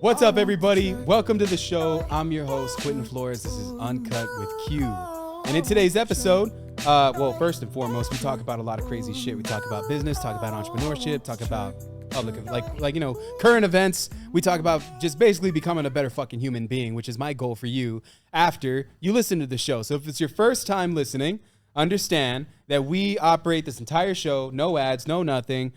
What's up, everybody? Welcome to the show. I'm your host, Quentin Flores. This is Uncut with Q. And in today's episode, well, first and foremost, we talk about a lot of crazy shit. We talk about business, talk about entrepreneurship, talk about public, current events. We talk about just basically becoming a better fucking human being, which is my goal for you after you listen to the show. So if it's your first time listening, understand that we operate this entire show, no ads, no nothing,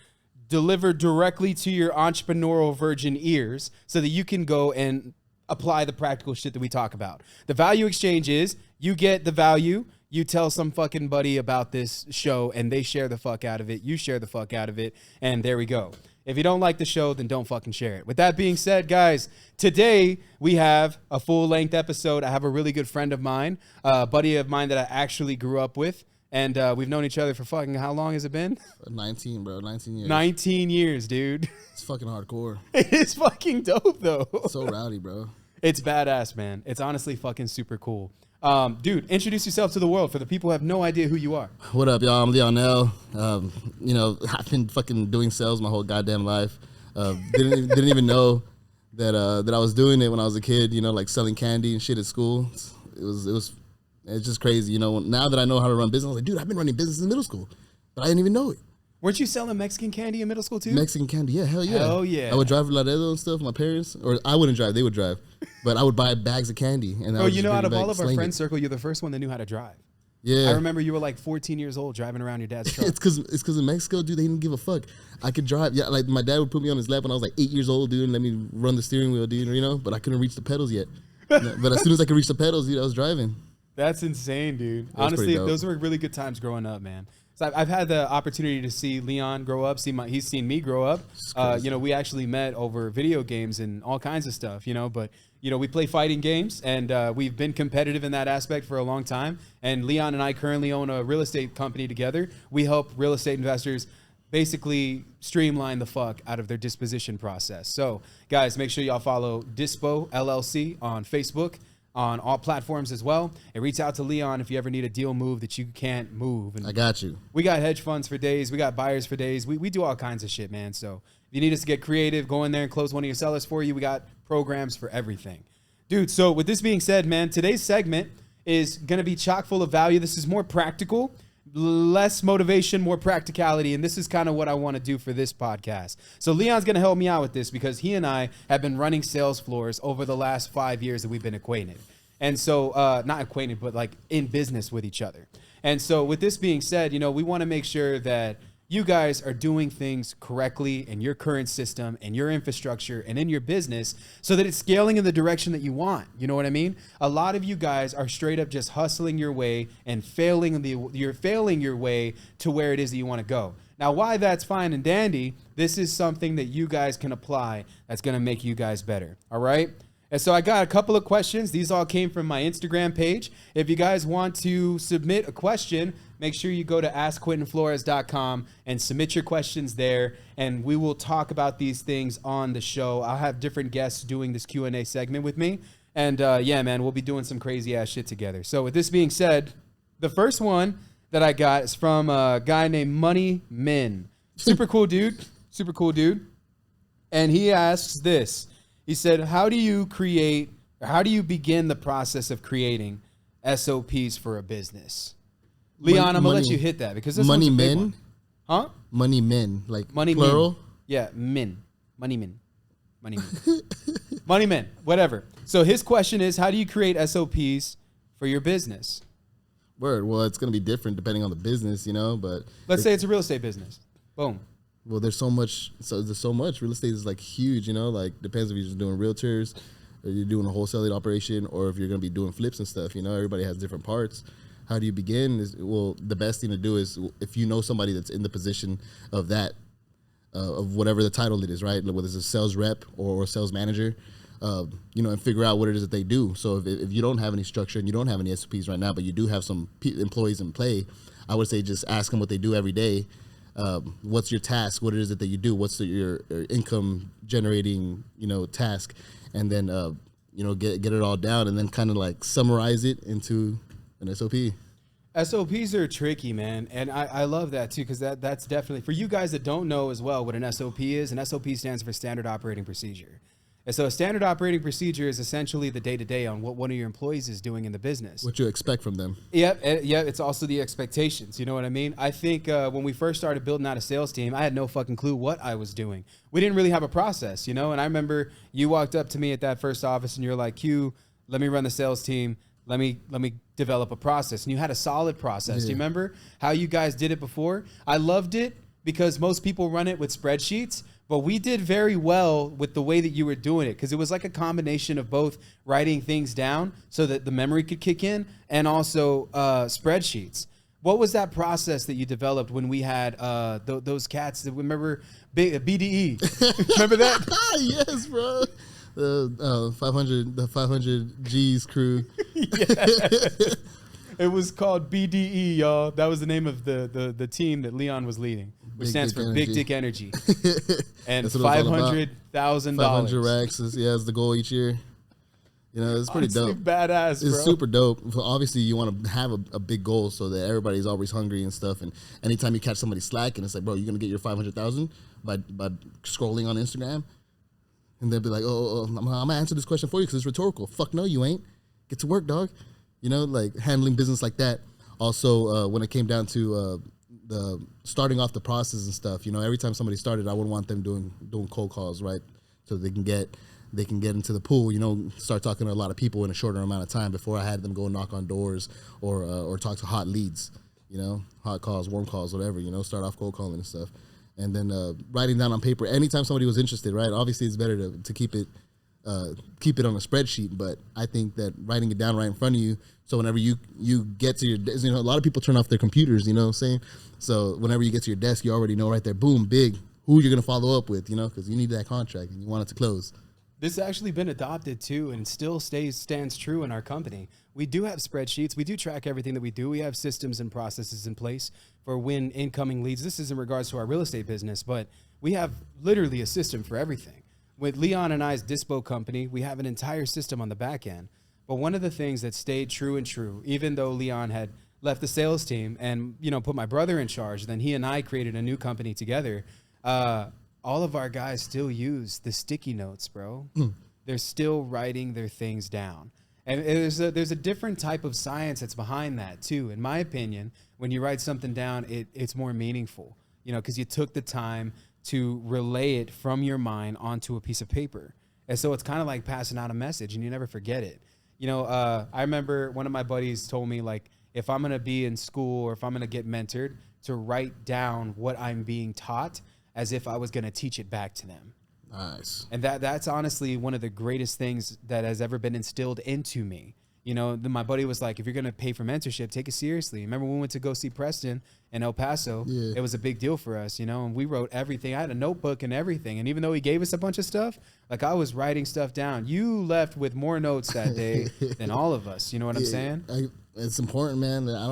delivered directly to your entrepreneurial virgin ears so that you can go and apply the practical shit that we talk about. The value exchange is you get the value, you tell some fucking buddy about this show and they share the fuck out of it, you share the fuck out of it, and there we go. If you don't like the show, then don't fucking share it. With that being said, guys, today we have a full-length episode. I have a really good friend of mine, a buddy of mine that I actually grew up with. And we've known each other for fucking, how long has it been? 19, bro. 19 years. 19 years, dude. It's fucking hardcore. It is fucking dope, though. So rowdy, bro. It's badass, man. It's honestly fucking super cool. Dude, introduce yourself to the world for the people who have no idea who you are. What up, y'all? I'm Lionel. I've been fucking doing sales my whole goddamn life. Didn't even know that I was doing it when I was a kid, like selling candy and shit at school. It's just crazy, now that I know how to run business, I was like, dude, I've been running business in middle school, but I didn't even know it. Weren't you selling Mexican candy in middle school too? Mexican candy, yeah, hell yeah. Hell yeah. I would drive Laredo and stuff, my parents, or I wouldn't drive, they would drive, but I would buy bags of candy. And bro, out of all of our friend circle, you're the first one that knew how to drive. Yeah. I remember you were like 14 years old driving around your dad's truck. It's because in Mexico, dude, they didn't give a fuck. I could drive. Yeah, like my dad would put me on his lap when I was like 8 years old, dude, and let me run the steering wheel, dude, but I couldn't reach the pedals yet. But as soon as I could reach the pedals, dude, I was driving. That's insane, dude. Honestly, those were really good times growing up, man. So I've had the opportunity to see Leon grow up. He's seen me grow up. We actually met over video games and all kinds of stuff, But, we play fighting games, and we've been competitive in that aspect for a long time. And Leon and I currently own a real estate company together. We help real estate investors basically streamline the fuck out of their disposition process. So, guys, make sure y'all follow Dispo LLC on Facebook, on all platforms as well, and reach out to Leon if you ever need a deal move that you can't move. And I got you. We got hedge funds for days. We got buyers for days. We do all kinds of shit, man. So if you need us to get creative, go in there and close one of your sellers for you. We got programs for everything. Dude, so with this being said, man, today's segment is going to be chock full of value. This is more practical, less motivation, more practicality. And this is kind of what I want to do for this podcast. So Leon's going to help me out with this because he and I have been running sales floors over the last 5 years that we've been acquainted. And so, not acquainted, but like in business with each other. And so with this being said, we want to make sure that you guys are doing things correctly in your current system and your infrastructure and in your business so that it's scaling in the direction that you want. You know what I mean? A lot of you guys are straight up just hustling your way and you're failing your way to where it is that you want to go. Now, why that's fine and dandy, this is something that you guys can apply that's going to make you guys better. All right? And so I got a couple of questions. These all came from my Instagram page. If you guys want to submit a question, make sure you go to askquentinflores.com and submit your questions there. And we will talk about these things on the show. I'll have different guests doing this Q&A segment with me. And yeah, man, we'll be doing some crazy ass shit together. So with this being said, the first one that I got is from a guy named Money Min. Super cool dude. Super cool dude. And he asks this. He said, how do you begin the process of creating SOPs for a business? Leon, I'm going to let you hit that because this Money one's a big Men? one. Huh? Money Men, like Money plural? Men. Yeah, men. Money Men. Money Men. Money Men, whatever. So his question is, how do you create SOPs for your business? Word. Well, it's going to be different depending on the business, but... Let's say it's a real estate business. Boom. Well, there's so much. Real estate is like huge, like depends if you're just doing realtors or you're doing a wholesaling operation or if you're going to be doing flips and stuff, everybody has different parts. How do you begin? The best thing to do is if you know somebody that's in the position of that, of whatever the title it is, right? Whether it's a sales rep or a sales manager, and figure out what it is that they do. So if you don't have any structure and you don't have any SOPs right now, but you do have some employees in play, I would say just ask them what they do every day. What's your task? What is it that you do? What's your income generating, task? And then, get it all down and then kind of like summarize it into an SOP. SOPs are tricky, man. And I love that too, because that's definitely, for you guys that don't know as well what an SOP is, an SOP stands for Standard Operating Procedure. And so a standard operating procedure is essentially the day-to-day on what one of your employees is doing in the business. What you expect from them. Yeah, it's also the expectations. You know what I mean? I think when we first started building out a sales team, I had no fucking clue what I was doing. We didn't really have a process, you know? And I remember you walked up to me at that first office and you're like, Q, let me run the sales team. Let me develop a process. And you had a solid process. Do you remember how you guys did it before? I loved it because most people run it with spreadsheets. But we did very well with the way that you were doing it because it was like a combination of both writing things down so that the memory could kick in and also spreadsheets. What was that process that you developed when we had those cats? That remember BDE? Remember that? Yes, bro. The 500 G's crew. It was called BDE, y'all. That was the name of the team that Leon was leading, which stands for Big Dick Energy. And $500,000. 500 racks is the goal each year. You know, it's pretty dope. Badass, bro. It's super dope. Obviously, you want to have a big goal so that everybody's always hungry and stuff. And anytime you catch somebody slacking, it's like, bro, you're gonna get your 500,000 by scrolling on Instagram, and they'll be like, oh, I'm gonna answer this question for you because it's rhetorical. Fuck no, you ain't. Get to work, dog. You know, like handling business like that. Also, when it came down to the starting off the process and stuff, you know, every time somebody started, I would want them doing cold calls, right? So they can get into the pool, you know, start talking to a lot of people in a shorter amount of time before I had them go knock on doors or talk to hot leads, you know, hot calls, warm calls, whatever, you know, start off cold calling and stuff. And then writing down on paper, anytime somebody was interested, right? Obviously, it's better to keep it on a spreadsheet, but I think that writing it down right in front of you, so whenever you get to your desk, you know, a lot of people turn off their computers, you know what I'm saying? So whenever you get to your desk, you already know right there, boom, big, who you're going to follow up with, you know, because you need that contract and you want it to close. This has actually been adopted too and still stands true in our company. We do have spreadsheets. We do track everything that we do. We have systems and processes in place for when incoming leads. This is in regards to our real estate business, but we have literally a system for everything. With Leon and I's Dispo company, we have an entire system on the back end. But one of the things that stayed true, even though Leon had left the sales team and, you know, put my brother in charge, then he and I created a new company together. All of our guys still use the sticky notes, bro. They're still writing their things down. And there's a different type of science that's behind that too. In my opinion, when you write something down, it's more meaningful, you know, because you took the time to relay it from your mind onto a piece of paper. And so it's kind of like passing out a message and you never forget it. You know, I remember one of my buddies told me, like, if I'm going to be in school or if I'm going to get mentored, to write down what I'm being taught as if I was going to teach it back to them. Nice. And that's honestly one of the greatest things that has ever been instilled into me. You know, my buddy was like, if you're going to pay for mentorship, take it seriously. Remember when we went to go see Preston in El Paso? Yeah. It was a big deal for us, you know, and we wrote everything. I had a notebook and everything. And even though he gave us a bunch of stuff, like, I was writing stuff down. You left with more notes that day than all of us. You know what I'm saying? It's important, man. I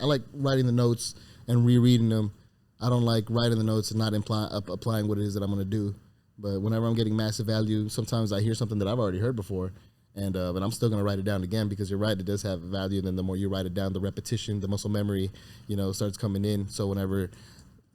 like writing the notes and rereading them. I don't like writing the notes and not applying what it is that I'm going to do. But whenever I'm getting massive value, sometimes I hear something that I've already heard before. And but I'm still going to write it down again because you're right, it does have value. And then the more you write it down, the repetition, the muscle memory, you know, starts coming in. So whenever,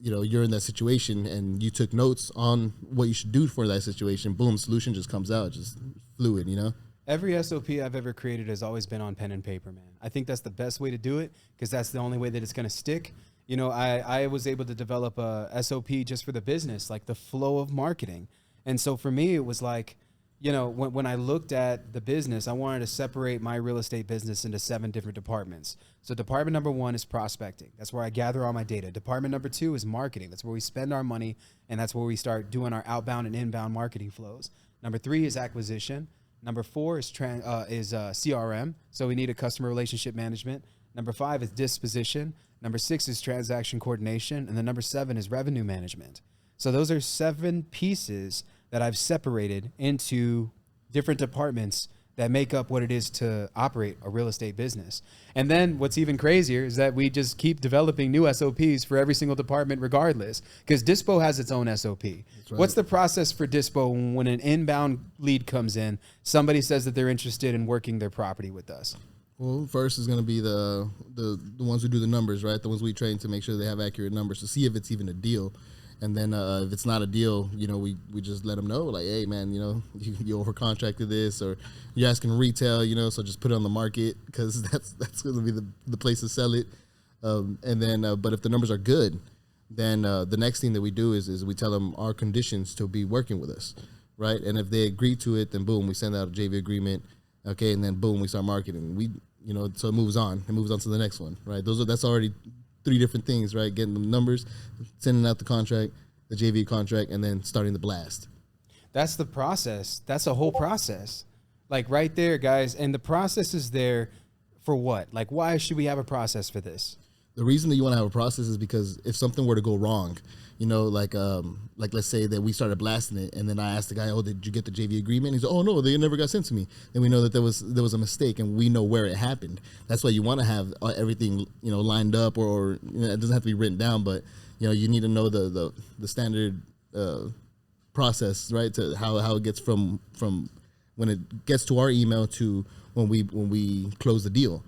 you know, you're in that situation and you took notes on what you should do for that situation, boom, solution just comes out, just fluid, you know? Every SOP I've ever created has always been on pen and paper, man. I think that's the best way to do it because that's the only way that it's going to stick. You know, I was able to develop a SOP just for the business, like the flow of marketing. And so for me, it was like, you know, when I looked at the business, I wanted to separate my real estate business into 7 different departments. So department number 1 is prospecting. That's where I gather all my data. Department number 2 is marketing. That's where we spend our money, and that's where we start doing our outbound and inbound marketing flows. Number 3 is acquisition. Number 4 is CRM. So we need a customer relationship management. Number 5 is disposition. Number 6 is transaction coordination. And then number 7 is revenue management. So those are 7 pieces that I've separated into different departments that make up what it is to operate a real estate business. And then what's even crazier is that we just keep developing new SOPs for every single department regardless, because Dispo has its own SOP. Right. What's the process for Dispo when an inbound lead comes in, somebody says that they're interested in working their property with us? Well, first is going to be the ones who do the numbers, right? The ones we train to make sure they have accurate numbers to see if it's even a deal. And then if it's not a deal, you know, we just let them know, like, hey, man, you know, you over contracted this, or you're asking retail, you know, so just put it on the market because that's going to be the place to sell it. And then, but if the numbers are good, then the next thing that we do is we tell them our conditions to be working with us, right? And if they agree to it, then boom, we send out a JV agreement, okay, and then boom, we start marketing. We, you know, so it moves on to the next one, right? That's already 3 different things, right? Getting the numbers, sending out the contract, the JV contract, and then starting the blast. That's the process. That's a whole process. Like right there, guys. And the process is there for what? Like, why should we have a process for this? The reason that you want to have a process is because if something were to go wrong, you know, like let's say that we started blasting it, and then I asked the guy, "Oh, did you get the JV agreement?" He said, "Oh no, they never got sent to me." Then we know that there was a mistake, and we know where it happened. That's why you want to have everything, you know, lined up, or you know, it doesn't have to be written down, but you know, you need to know the standard process, right? To how it gets from when it gets to our email to when we close the deal.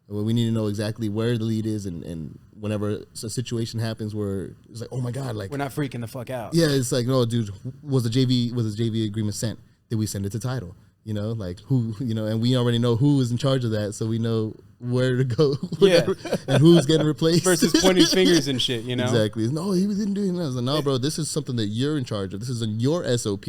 We need to know exactly where the lead is, and whenever a situation happens where it's like, oh my God, like we're not freaking the fuck out. Yeah, it's like, no, dude, was the JV agreement sent? Did we send it to title? You know, like who, you know, and we already know who is in charge of that, so we know where to go, and who's getting replaced versus pointing fingers and shit. You know, exactly. No, he didn't do that. I was like, no, bro, this is something that you're in charge of. This is in your SOP,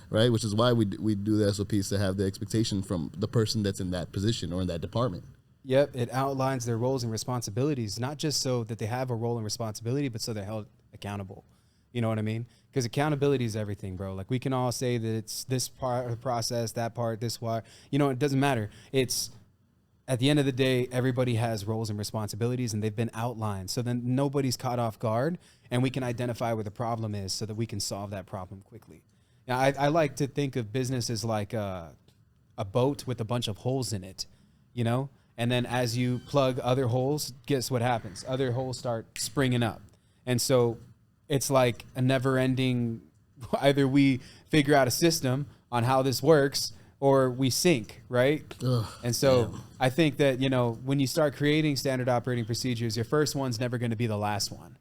right? Which is why we do the SOPs, to have the expectation from the person that's in that position or in that department. Yep, it outlines their roles and responsibilities, not just so that they have a role and responsibility, but so they're held accountable. You know what I mean? Because accountability is everything, bro. Like, we can all say that it's this part of the process, that part, this part. You know, it doesn't matter. It's, at the end of the day, everybody has roles and responsibilities, and they've been outlined. So then nobody's caught off guard, and we can identify where the problem is so that we can solve that problem quickly. Now, I like to think of business as like a boat with a bunch of holes in it, you know? And then as you plug other holes, guess what happens? Other holes start springing up. And so it's like a never-ending, either we figure out a system on how this works or we sink, right? Ugh, and so damn. I think that, you know, when you start creating standard operating procedures, your first one's never going to be the last one.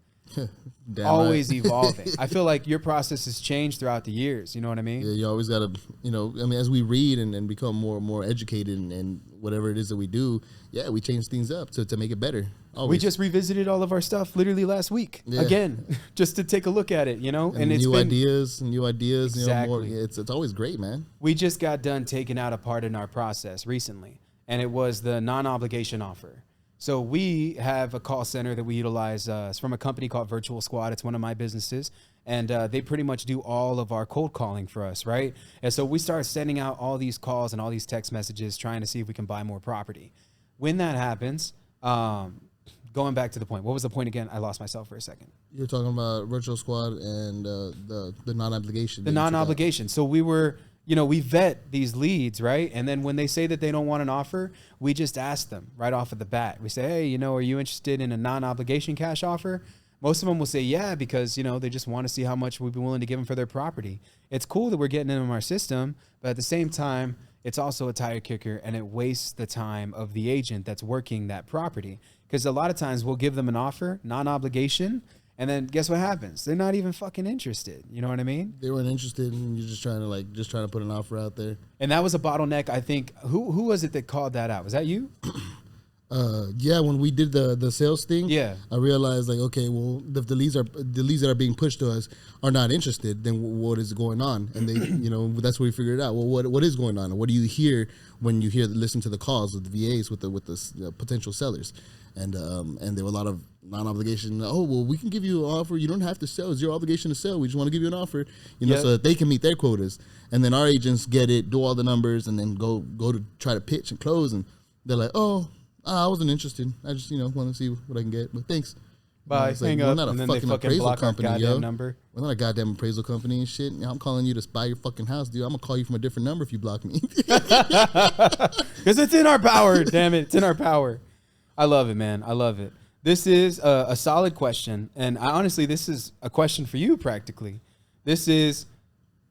Always right. evolving. I feel like your process has changed throughout the years. You know what I mean? Yeah, you always got to, you know, I mean, as we read and become more educated and whatever it is that we do, yeah, we change things up to make it better. Always. We just revisited all of our stuff literally last week again, just to take a look at it, you know? And it's new ideas. Exactly. You know, more, it's always great, man. We just got done taking out a part in our process recently, and it was the non-obligation offer. So we have a call center that we utilize. It's from a company called Virtual Squad. It's one of my businesses. And they pretty much do all of our cold calling for us, right? And so we start sending out all these calls and all these text messages trying to see if we can buy more property. When that happens, going back to the point. What was the point again? I lost myself for a second. You're talking about Virtual Squad and the non-obligation. The non-obligation. So we were... You know, we vet these leads, right? And then when they say that they don't want an offer, we just ask them right off of the bat. We say, hey, you know, are you interested in a non-obligation cash offer? Most of them will say, yeah, because, you know, they just want to see how much we'd be willing to give them for their property. It's cool that we're getting them in our system, but at the same time, it's also a tire kicker, and it wastes the time of the agent that's working that property. Because a lot of times we'll give them an offer, non-obligation, and then guess what happens? They're not even fucking interested. You know what I mean? They weren't interested, and you're just trying to put an offer out there. And that was a bottleneck. I think who was it that called that out? Was that you? Yeah, when we did the sales thing, yeah, I realized like, okay, well, if the leads that are being pushed to us are not interested, then what is going on? And they, you know, that's where we figured it out. Well, what is going on? And what do you hear when you listen to the calls with the VAs with the potential sellers? And there were a lot of non-obligation. Oh, well, we can give you an offer. You don't have to sell. It's your obligation to sell. We just want to give you an offer, you know, so that they can meet their quotas. And then our agents get it, do all the numbers, and then go to try to pitch and close. And they're like, oh, I wasn't interested. I just, you know, want to see what I can get. But thanks. Bye. Hang up. We're not a and then fucking they fucking appraisal block company, our goddamn yo. number. We're not a goddamn appraisal company and shit. I'm calling you to buy your fucking house, dude. I'm gonna call you from a different number if you block me. Because it's in our power. Damn it, it's in our power. I love it, man. I love it. This is a solid question, and honestly, this is a question for you practically. This is,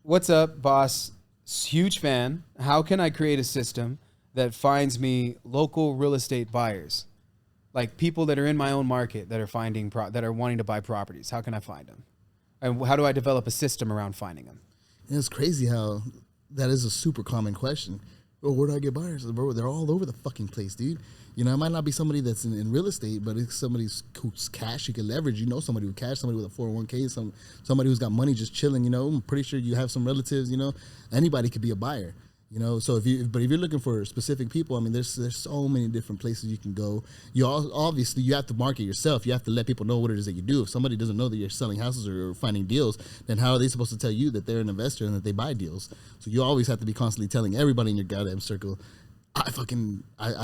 what's up, boss? Huge fan. How can I create a system that finds me local real estate buyers? Like people that are in my own market that are finding that are wanting to buy properties. How can I find them? And how do I develop a system around finding them? And it's crazy how that is a super common question. Oh, where do I get buyers? Bro, they're all over the fucking place, dude. You know, it might not be somebody that's in real estate, but it's somebody who's cash you can leverage. You know, somebody with cash, somebody with a 401k, somebody who's got money just chilling. You know, I'm pretty sure you have some relatives. You know, anybody could be a buyer. You know, so if you're looking for specific people, I mean, there's so many different places you can go. Obviously you have to market yourself. You have to let people know what it is that you do. If somebody doesn't know that you're selling houses or finding deals, then how are they supposed to tell you that they're an investor and that they buy deals? So you always have to be constantly telling everybody in your goddamn circle, I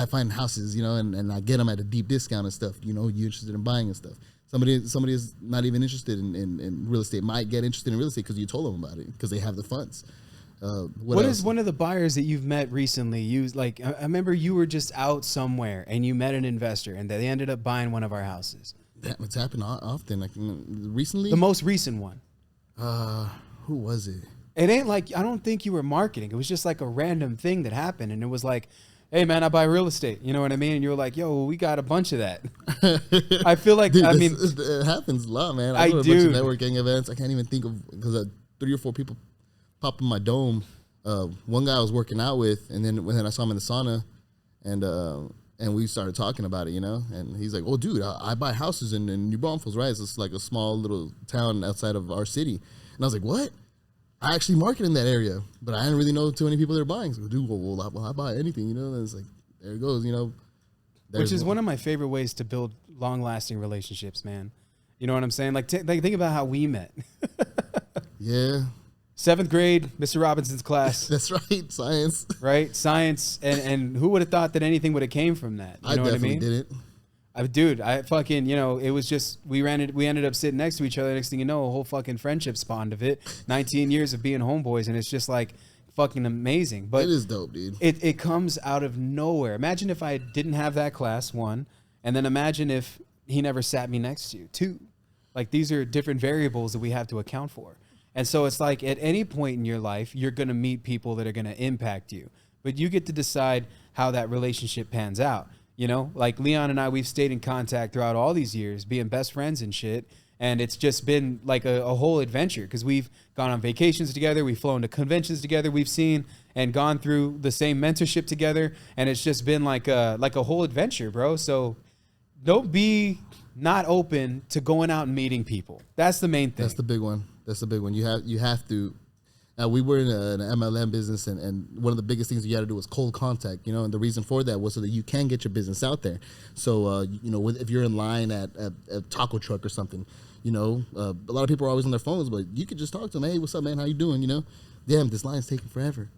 find houses, you know, and I get them at a deep discount and stuff. You know, you interested in buying and stuff. Somebody is not even interested in real estate might get interested in real estate because you told them about it because they have the funds. What is one of the buyers that you've met recently? I remember you were just out somewhere and you met an investor and they ended up buying one of our houses. It's happened often. Like recently, the most recent one. Who was it? It ain't like, I don't think you were marketing. It was just like a random thing that happened, and it was like, hey man, I buy real estate. You know what I mean? And you were like, yo, we got a bunch of that. I feel like, Dude, I mean, it happens a lot, man. I go to do. a bunch of networking events. I can't even think of, because 3 or 4 people popped in my dome. One guy I was working out with, and then when I saw him in the sauna, and we started talking about it, you know, and he's like, oh dude, I buy houses in New Braunfels, right? It's like a small little town outside of our city. And I was like, what? I actually market in that area, but I didn't really know too many people that are buying. So, dude, well, I buy anything, you know. And it's like, there it goes, you know. Which is one of my favorite ways to build long-lasting relationships, man. You know what I'm saying? Like think about how we met. Yeah. 7th grade, Mr. Robinson's class. That's right, science. Right, science, and who would have thought that anything would have came from that? You know what I mean? Didn't. Dude, I fucking, you know, it was just, we ended up sitting next to each other. Next thing you know, a whole fucking friendship spawned of it. 19 years of being homeboys, and it's just like fucking amazing. But it is dope, dude. It comes out of nowhere. Imagine if I didn't have that class, 1, and then imagine if he never sat me next to you, 2. Like, these are different variables that we have to account for. And so it's like at any point in your life, you're going to meet people that are going to impact you. But you get to decide how that relationship pans out. You know, like Leon and I, we've stayed in contact throughout all these years, being best friends and shit. And it's just been like a whole adventure because we've gone on vacations together. We've flown to conventions together. We've seen and gone through the same mentorship together. And it's just been like a whole adventure, bro. So don't be not open to going out and meeting people. That's the main thing. That's the big one. You have to. We were in an MLM business, and one of the biggest things you got to do was cold contact, you know, and the reason for that was so that you can get your business out there. So, you know, if you're in line at a taco truck or something, you know, a lot of people are always on their phones, but you could just talk to them. Hey, what's up, man? How you doing? You know, damn, this line's taking forever.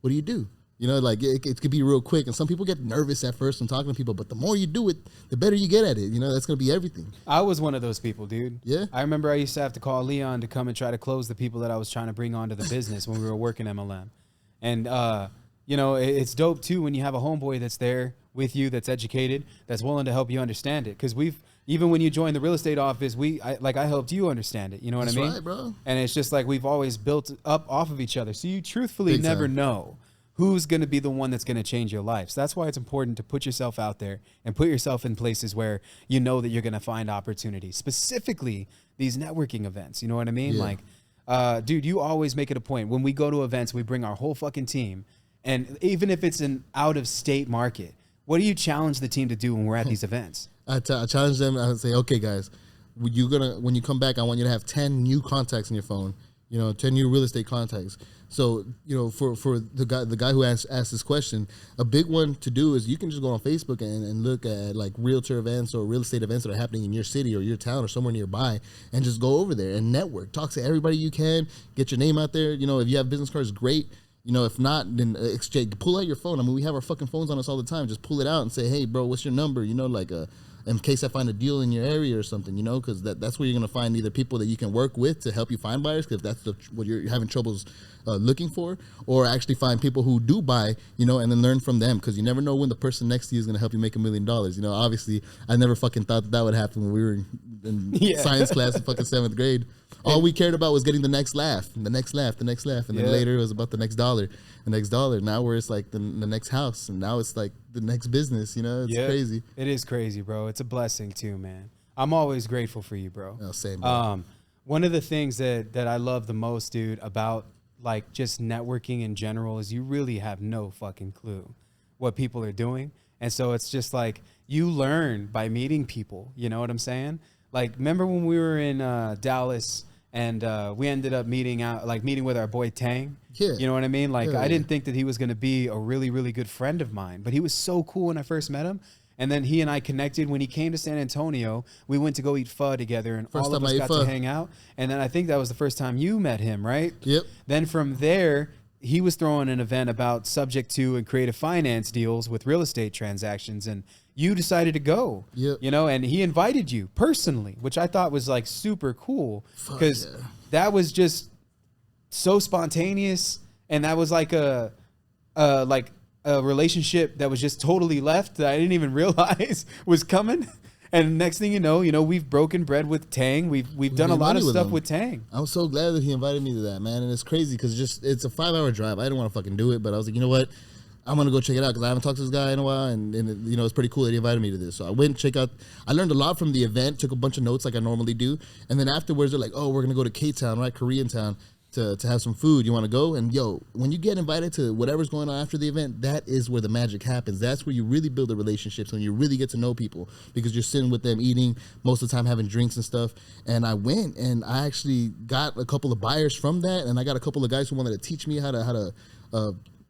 What do you do? You know, like it could be real quick, and some people get nervous at first when talking to people, but the more you do it, the better you get at it. You know, that's gonna be everything. I was one of those people, dude. Yeah. I remember I used to have to call Leon to come and try to close the people that I was trying to bring onto the business when we were working MLM. And you know, it's dope too when you have a homeboy that's there with you, that's educated, that's willing to help you understand it. Because even when you joined the real estate office, I helped you understand it. You know what I mean? Right, bro. And it's just like we've always built up off of each other. So you truthfully Big never time. know who's going to be the one that's going to change your life. So that's why it's important to put yourself out there and put yourself in places where you know that you're going to find opportunities, specifically these networking events. You know what I mean? Yeah. Like, dude, you always make it a point. When we go to events, we bring our whole fucking team. And even if it's an out-of-state market, what do you challenge the team to do when we're at these events? I challenge them. I would say, okay, guys, when you come back, I want you to have 10 new contacts in your phone. You know, 10 new real estate contacts. So, you know, for the guy who asked this question, a big one to do is you can just go on Facebook and look at like realtor events or real estate events that are happening in your city or your town or somewhere nearby, and just go over there and network. Talk to everybody you can. Get your name out there. You know, if you have business cards, great. You know, if not, then exchange. Pull out your phone. I mean, we have our fucking phones on us all the time. Just pull it out and say, hey, bro, what's your number? You know, like in case I find a deal in your area or something, you know, because that's where you're going to find either people that you can work with to help you find buyers, because that's what you're having troubles looking for, or actually find people who do buy, you know, and then learn from them, because you never know when the person next to you is going to help you make $1 million. You know, obviously, I never fucking thought that would happen when we were in science class in fucking 7th grade. All we cared about was getting the next laugh, and the next laugh, the next laugh, and then later it was about the next dollar, the next dollar. Now where it's like the next house, and now it's like the next business. You know, it's crazy. It is crazy, bro. It's a blessing too, man. I'm always grateful for you, bro. Oh, same, bro. One of the things that I love the most, dude, about like just networking in general is you really have no fucking clue what people are doing. And so it's just like you learn by meeting people. You know what I'm saying? Like, remember when we were in Dallas and we ended up meeting with our boy Tang? Yeah. You know what I mean? Like, Yeah, I didn't think that he was going to be a really, really good friend of mine, but he was so cool when I first met him. And then he and I connected when he came to San Antonio. We went to go eat pho together, and all of us got to hang out. And then I think that was the first time you met him, right? Yep. Then from there, he was throwing an event about subject to and creative finance deals with real estate transactions, and you decided to go. Yep. You know, and he invited you personally, which I thought was like super cool because that was just so spontaneous, and that was like a relationship that was just totally left that I didn't even realize was coming. And next thing you know, we've broken bread with Tang. We've done a lot of stuff with Tang. I'm so glad that he invited me to that, man. And it's crazy because it's a 5-hour drive. I didn't want to fucking do it, but I was like, you know what? I'm going to go check it out because I haven't talked to this guy in a while. And you know, it's pretty cool that he invited me to this. So I went and check out. I learned a lot from the event, took a bunch of notes like I normally do. And then afterwards, they're like, oh, we're going to go to K-Town, right? Korean town. To have some food. You want to go? And yo, when you get invited to whatever's going on after the event, that is where the magic happens. That's where you really build the relationships, when you really get to know people, because you're sitting with them eating, most of the time having drinks and stuff. And I went and I actually got a couple of buyers from that, and I got a couple of guys who wanted to teach me how to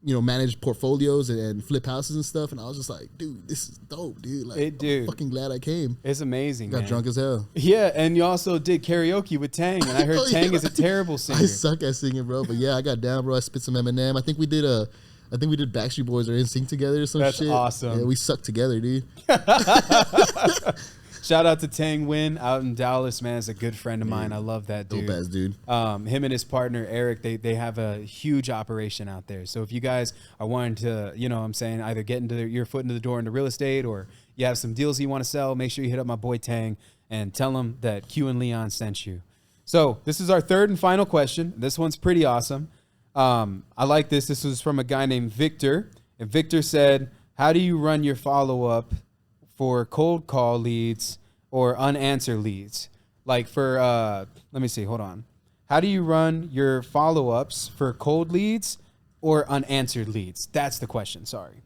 manage portfolios and flip houses and stuff. And I was just like, dude, this is dope, dude. Like, I'm fucking glad I came. It's amazing, Got drunk as hell. Yeah, and you also did karaoke with Tang, and I heard Tang is a terrible singer. I suck at singing, bro. But yeah, I got down, bro. I spit some Eminem. I think we did Backstreet Boys or NSYNC together or some shit. That's awesome. Yeah, we sucked together, dude. Shout out to Tang Win out in Dallas, man. It's a good friend of mine. I love that dude. Dope ass dude. Him and his partner, Eric, they have a huge operation out there. So if you guys are wanting to, you know what I'm saying, either get your foot into the door into real estate, or you have some deals you want to sell, make sure you hit up my boy Tang and tell him that Q and Leon sent you. So this is our third and final question. This one's pretty awesome. I like this. This was from a guy named Victor. And Victor said, how do you run your follow-up for cold call leads or unanswered leads? Like for, let me see, hold on. How do you run your follow-ups for cold leads or unanswered leads? That's the question, sorry.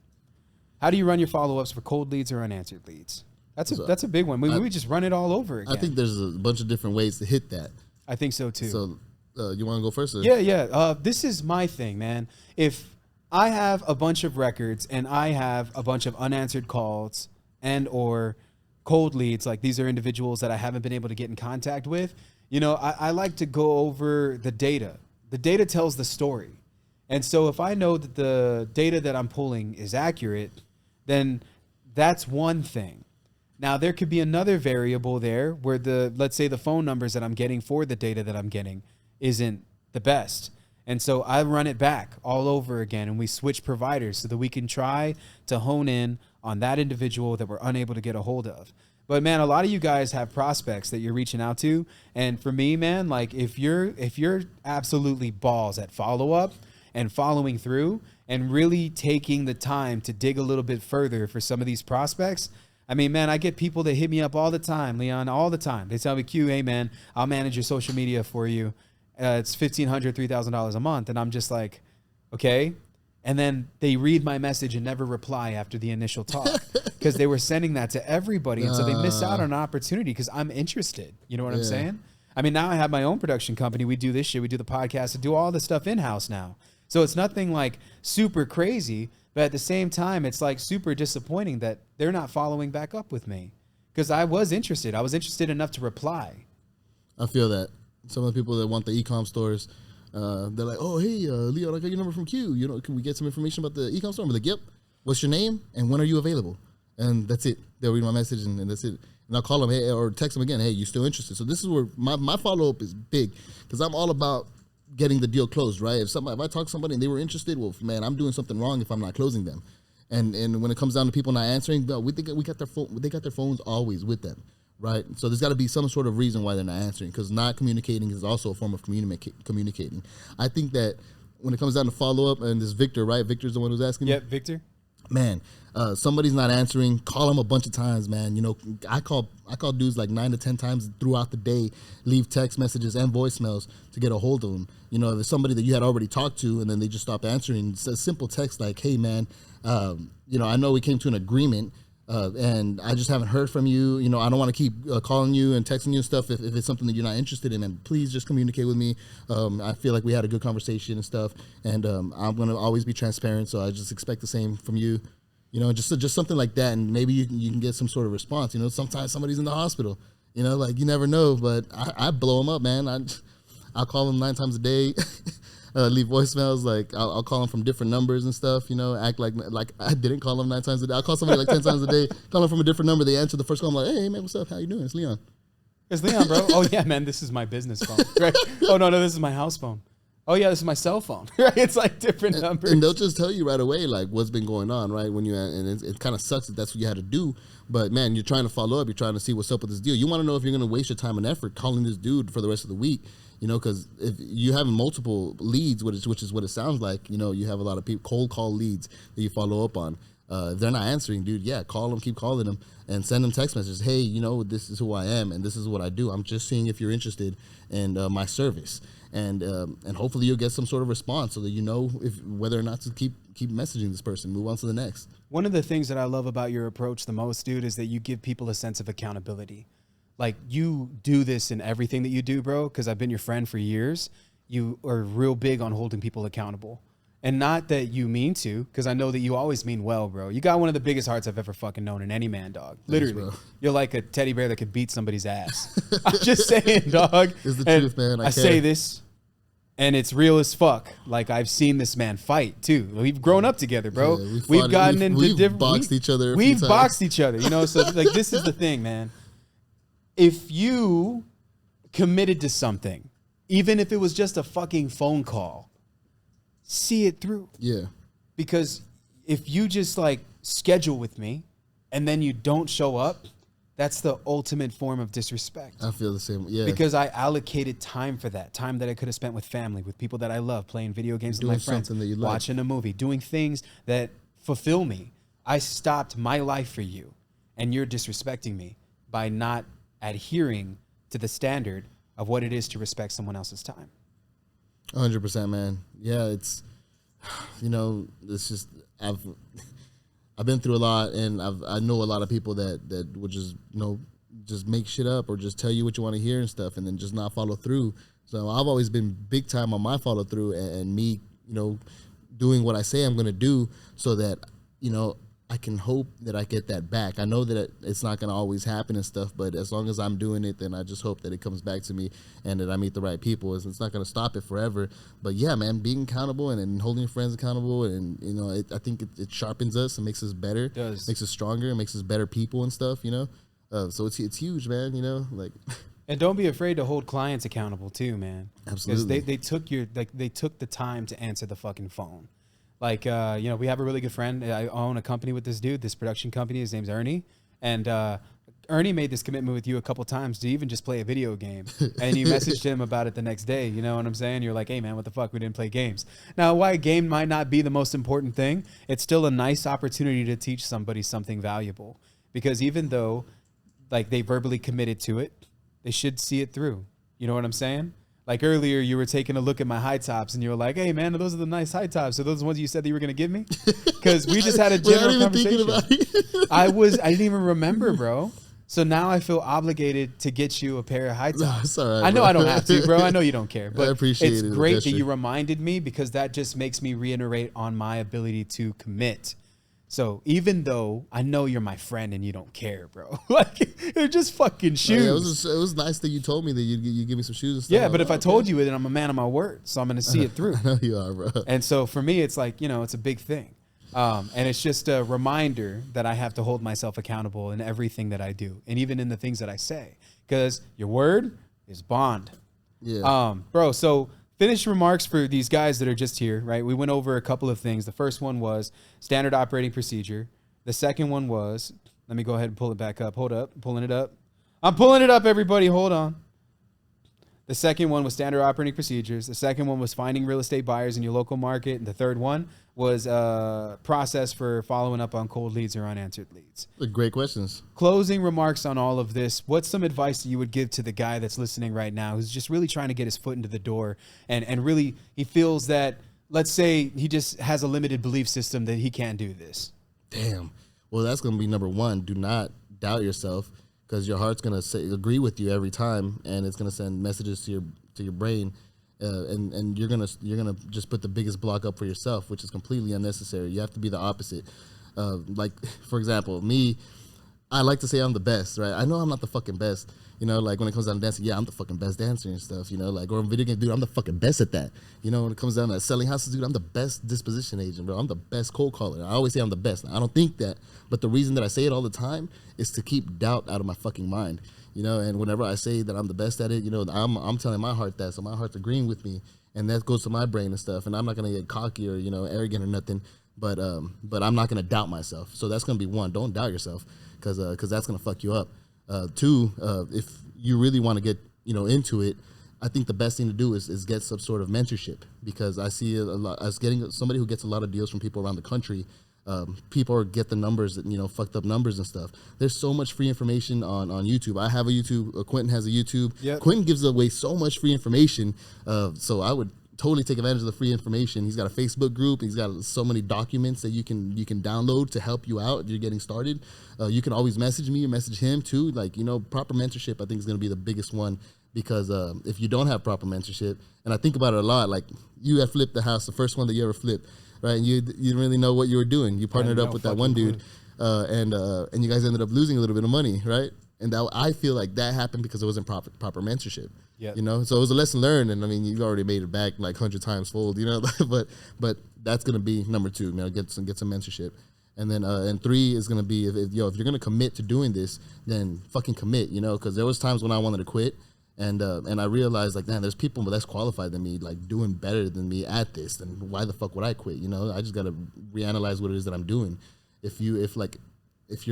How do you run your follow-ups for cold leads or unanswered leads? That's a big one. We just run it all over again. I think there's a bunch of different ways to hit that. I think so too. So you want to go first? Or? Yeah. This is my thing, man. If I have a bunch of records and I have a bunch of unanswered calls and or cold leads, like these are individuals that I haven't been able to get in contact with, you know, I like to go over the data. The data tells the story. And so if I know that the data that I'm pulling is accurate, then that's one thing. Now, there could be another variable there where let's say the phone numbers that I'm getting for the data that I'm getting isn't the best. And so I run it back all over again, and we switch providers so that we can try to hone in on that individual that we're unable to get a hold of. But man, a lot of you guys have prospects that you're reaching out to. And for me, man, like if you're absolutely balls at follow-up and following through and really taking the time to dig a little bit further for some of these prospects, I mean, man, I get people that hit me up all the time, Leon, all the time. They tell me, Q, hey, man, I'll manage your social media for you. It's $1,500, $3,000 a month. And I'm just like, okay. And then they read my message and never reply after the initial talk because they were sending that to everybody. And so they miss out on an opportunity because I'm interested. You know what I'm saying? I mean, now I have my own production company. We do this shit. We do the podcast and do all the stuff in-house now. So it's nothing like super crazy. But at the same time, it's like super disappointing that they're not following back up with me because I was interested. I was interested enough to reply. I feel that. Some of the people that want the e-com stores, they're like, oh, hey, Leon, I got your number from Q. You know, can we get some information about the e-com store? I'm like, yep. What's your name and when are you available? And that's it. They'll read my message and that's it. And I'll call them, hey, or text them again, hey, you still interested? So this is where my follow-up is big because I'm all about getting the deal closed, right? If I talk to somebody and they were interested, well, man, I'm doing something wrong if I'm not closing them. And when it comes down to people not answering, they got their phones always with them, right? So there's got to be some sort of reason why they're not answering because not communicating is also a form of communicating. I think that when it comes down to follow up, and this Victor, right? Victor's the one who's asking. Yep, Victor. man, somebody's not answering, call them a bunch of times, man. You know, I call dudes like 9 to 10 times throughout the day, leave text messages and voicemails to get a hold of them. You know, if it's somebody that you had already talked to and then they just stop answering, it's a simple text like, hey, man, you know, I know we came to an agreement, and I just haven't heard from you. You know, I don't want to keep calling you and texting you and stuff if it's something that you're not interested in. And please just communicate with me. I feel like we had a good conversation and stuff. And I'm going to always be transparent. So I just expect the same from you. You know, just something like that. And maybe you can get some sort of response. You know, sometimes somebody's in the hospital. You know, like you never know. But I blow them up, man. I'll call them 9 times a day. Leave voicemails, like I'll call them from different numbers and stuff, you know, act like I didn't call them 9 times a day. I'll call somebody like 10 times a day, call them from a different number. They answer the first call. I'm like, hey, man, what's up? How you doing? It's Leon. It's Leon, bro. Oh, yeah, man, this is my business phone. Right? Oh, no, this is my house phone. Oh, yeah, this is my cell phone. Right? It's like different numbers. And they'll just tell you right away, like, what's been going on, right? When you and it kind of sucks that that's what you had to do. But, man, you're trying to follow up. You're trying to see what's up with this deal. You want to know if you're going to waste your time and effort calling this dude for the rest of the week. You know, because if you have multiple leads, which is what it sounds like, you know, you have a lot of people, cold call leads that you follow up on. If they're not answering, dude, yeah, call them, keep calling them, and send them text messages. Hey, you know, this is who I am, and this is what I do. I'm just seeing if you're interested in my service, and hopefully you'll get some sort of response so that you know whether or not to keep messaging this person, move on to the next. One of the things that I love about your approach the most, dude, is that you give people a sense of accountability. Like, you do this in everything that you do, bro, because I've been your friend for years. You are real big on holding people accountable. And not that you mean to, because I know that you always mean well, bro. You got one of the biggest hearts I've ever fucking known in any man, dog. Literally. Thanks, you're like a teddy bear that could beat somebody's ass. I'm just saying, dog. It's the truth, man. I say this, and it's real as fuck. Like, I've seen this man fight, too. We've grown up together, bro. Yeah, we've gotten into different... boxed each other. We've boxed each other, you know? So, like, this is the thing, man. If you committed to something, even if it was just a fucking phone call, see it through. Yeah. Because if you just like schedule with me and then you don't show up, that's the ultimate form of disrespect. I feel the same. Yeah. Because I allocated time for that. Time that I could have spent with family, with people that I love, playing video games with my friends, watching a movie, doing things that fulfill me. I stopped my life for you, and you're disrespecting me by not adhering to the standard of what it is to respect someone else's time. 100%, man. Yeah, it's, you know, it's just, I've been through a lot, and I know a lot of people that would just, you know, just make shit up or just tell you what you want to hear and stuff, and then just not follow through. So I've always been big time on my follow through, and me, you know, doing what I say I'm going to do, so that, you know, I can hope that I get that back. I know that it's not going to always happen and stuff, but as long as I'm doing it, then I just hope that it comes back to me and that I meet the right people. It's not going to stop it forever. But yeah, man, being accountable and holding your friends accountable, and, you know, I think it sharpens us and makes us better. It does. Makes us stronger. It makes us better people and stuff, you know. So it's huge, man, you know, like. And don't be afraid to hold clients accountable too, man. Absolutely. Because they took the time to answer the fucking phone. Like, you know, we have a really good friend. I own a company with this dude, this production company. His name's Ernie. And Ernie made this commitment with you a couple times to even just play a video game. And you messaged him about it the next day. You know what I'm saying? You're like, hey, man, what the fuck? We didn't play games. Now, why a game might not be the most important thing, it's still a nice opportunity to teach somebody something valuable. Because even though, like, they verbally committed to it, they should see it through. You know what I'm saying? Like earlier, you were taking a look at my high tops, and you were like, "Hey, man, those are the nice high tops. Are those the ones you said that you were going to give me?" Because we just had a general conversation. I didn't even remember, bro. So now I feel obligated to get you a pair of high tops. All right, I know bro. I don't have to, bro. I know you don't care, but I appreciate it's great that you reminded me, because that just makes me reiterate on my ability to commit. So even though I know you're my friend and you don't care, bro, like, they're just fucking shoes. Yeah, it was nice that you told me that you give me some shoes and stuff. Yeah, but if I told you it, then I'm a man of my word, so I'm going to see it through. I know you are, bro. And so for me, it's like, you know, it's a big thing. And it's just a reminder that I have to hold myself accountable in everything that I do, and even in the things that I say, because your word is bond. Yeah. Bro, so finish remarks for these guys that are just here, right? We went over a couple of things. The first one was standard operating procedure. The second one was, let me go ahead and pull it back up. Hold up, I'm pulling it up. I'm pulling it up, everybody. Hold on. The second one was standard operating procedures. The second one was finding real estate buyers in your local market. And the third one was process for following up on cold leads or unanswered leads. Great questions. Closing remarks on all of this. What's some advice that you would give to the guy that's listening right now who's just really trying to get his foot into the door and really he feels that, let's say he just has a limited belief system that he can't do this? Damn. Well, that's going to be number one. Do not doubt yourself, because your heart's going to agree with you every time, and it's going to send messages to your brain, and you're going to just put the biggest block up for yourself, which is completely unnecessary. You have to be the opposite. Like, for example, me, I like to say I'm the best, right? I know I'm not the fucking best. You know, like when it comes down to dancing, yeah, I'm the fucking best dancer and stuff, you know, like, or in video game, dude, I'm the fucking best at that. You know, when it comes down to selling houses, dude, I'm the best disposition agent, bro. I'm the best cold caller. I always say I'm the best. I don't think that, but the reason that I say it all the time is to keep doubt out of my fucking mind, you know, and whenever I say that I'm the best at it, you know, I'm telling my heart that, so my heart's agreeing with me, and that goes to my brain and stuff, and I'm not going to get cocky or, you know, arrogant or nothing, but I'm not going to doubt myself. So that's going to be one. Don't doubt yourself, because that's going to fuck you up. Two, if you really want to get, you know, into it, I think the best thing to do is get some sort of mentorship, because I see a lot as getting somebody who gets a lot of deals from people around the country. People get the numbers, you know, fucked up numbers and stuff. There's so much free information on YouTube. I have a YouTube. Quentin has a YouTube. Yep. Quentin gives away so much free information. So I would totally take advantage of the free information. He's got a Facebook group. He's got so many documents that you can download to help you out if you're getting started. You can always message me or message him too. Like, you know, proper mentorship I think is going to be the biggest one, because if you don't have proper mentorship, and I think about it a lot, like you had flipped the house, the first one that you ever flipped, right? And you didn't really know what you were doing. You partnered up with that one dude, and you guys ended up losing a little bit of money, right? And that, I feel like that happened because it wasn't proper mentorship. Yep. You know, so it was a lesson learned, and I mean, you've already made it back like 100 times fold, you know. but that's gonna be number two. You know, get some mentorship, and then and three is gonna be if you're gonna commit to doing this, then fucking commit. You know, because there was times when I wanted to quit, and I realized like, man, there's people less qualified than me, like doing better than me at this. Then why the fuck would I quit? You know, I just gotta reanalyze what it is that I'm doing. If you're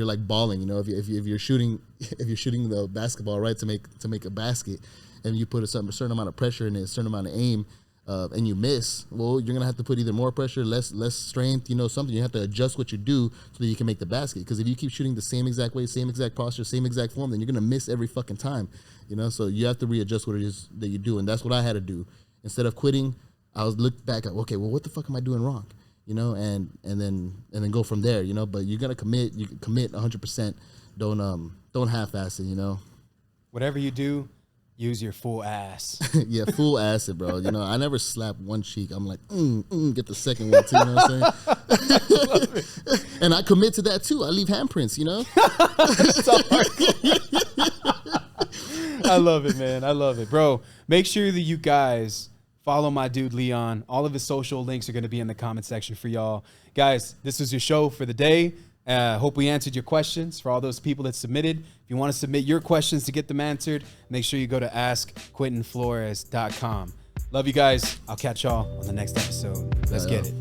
like balling, you know, if you're shooting the basketball, right, to make a basket, and you put a certain amount of pressure in it, a certain amount of aim, and you miss, well, you're gonna have to put either more pressure, less strength, you know, something. You have to adjust what you do so that you can make the basket. Because if you keep shooting the same exact way, same exact posture, same exact form, then you're gonna miss every fucking time, you know. So you have to readjust what it is that you do, and that's what I had to do. Instead of quitting, I was looked back at, okay, well, what the fuck am I doing wrong? You know, and then go from there, you know. But you're gonna commit. You commit 100%. Don't half-ass it, you know. Whatever you do, use your full ass. Yeah, full ass it, bro. You know, I never slap one cheek. I'm like, get the second one too. You know what I'm saying? And I commit to that too. I leave handprints, you know. I love it, man. I love it, bro. Make sure that you guys follow my dude Leon. All of his social links are going to be in the comment section for y'all. Guys, this was your show for the day. Hope we answered your questions for all those people that submitted. If you want to submit your questions to get them answered, make sure you go to askquentinflores.com. Love you guys. I'll catch y'all on the next episode. Let's get it.